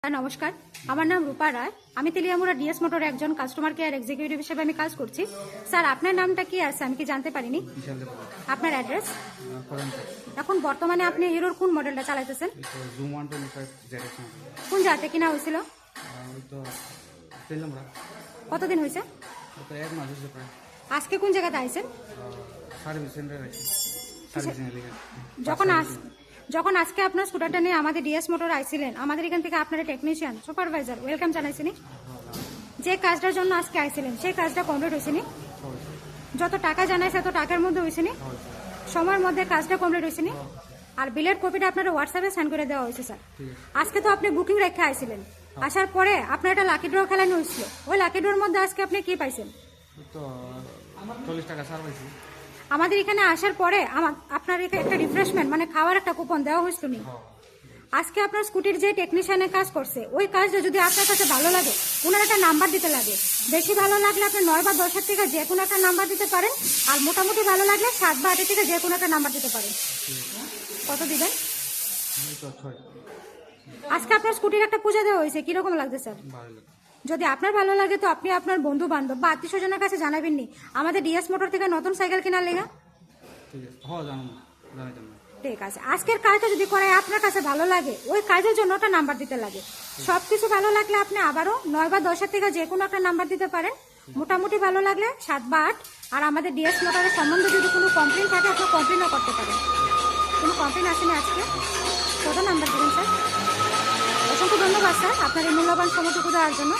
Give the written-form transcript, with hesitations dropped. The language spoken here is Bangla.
নমস্কার, আমার নাম রূপা রায়। আমি তেলিয়ামুড়া ডিএস মোটর একজন কাস্টমার কেয়ার এক্সিকিউটিভ হিসেবে আমি কাজ করছি। স্যার, আপনার নামটা কি আছে আমি কি জানতে পারিনি? আপনার অ্যাড্রেস? এখন বর্তমানে আপনি হিরোর কোন মডেলটা চালাইতেছেন? কোন জাতে কিনা হয়েছিল? কতদিন হয়েছে? আজকে কোন জায়গাতে আইছেন? যখন আজকে আপনার স্কুটারটা নিয়ে আমাদের ডিএস মোটর আইছিলেন, আমাদের এখান থেকে আপনার টেকনিশিয়ান সুপারভাইজার ওয়েলকাম জানাইছিনি? যে কাজটার জন্য আজকে আইছিলেন সেই কাজটা কমপ্লিট হয়েছিনি? যত টাকা জানাইছে তত টাকার মধ্যে হয়েছিনি? সময়ের মধ্যে কাজটা কমপ্লিট হয়েছিনি? আর বিলের কপিটা আপনার হোয়াটসঅ্যাপে সেন্ড করে দেওয়া হয়েছে স্যার। আজকে তো আপনি বুকিং রেখে আইছিলেন, আসার পরে আপনার একটা লাকি ড্র খেলানো হয়েছিল। ওই লাকি ড্রর মধ্যে আজকে আপনি কি পাইছেন? আমাদের এখানে আসার পরে আপনার একটা রিফ্রেশমেন্ট মানে খাওয়ার একটা কুপন দেওয়া হয়েছিল নি? আজকে আপনার স্কুটির যে টেকনিশিয়ানের কাজ করছে ওই কাজটা যদি আপনার কাছে ভালো লাগে ওনার একটা নাম্বার দিতে লাগে। বেশি ভালো লাগলে আপনি 9 বা 10 থেকে যে কোনো একটা নাম্বার দিতে পারেন, আর মোটামুটি ভালো লাগলে 7 বা 8 থেকে যে কোনো একটা নাম্বার দিতে পারেন। কত দিবেন? আজকে আপনার স্কুটির একটা পূজা দেওয়া হয়েছে, কিরকম লাগছে স্যার? যদি আপনার ভালো লাগে তো আপনি আপনার বন্ধু বান্ধব বা আত্মীয় স্বজনের কাছে জানাবেন নি আমাদের ডিএস মোটর থেকে নতুন সাইকেল কেনার লেগা। ঠিক আছে, আজকের কাজটা যদি করে আপনার কাছে ভালো লাগে ওই কাজের জন্য একটা নাম্বার দিতে লাগে। সবকিছু ভালো লাগলে আপনি আবারও 9 বা 10 থেকে যে কোনো একটা নাম্বার দিতে পারেন। মোটামুটি ভালো লাগলে 7 বা 8। আর আমাদের ডিএস মোটরের সম্বন্ধে যদি কোনো কমপ্লেন থাকে আপনি কমপ্লেনও করতে পারেন। কোনো কমপ্লেন আসেনি আজকে? কত নাম্বার দেবেন স্যার? অসংখ্য ধন্যবাদ স্যার আপনার এই মূল্যবান সময়টুকু দেওয়ার জন্য।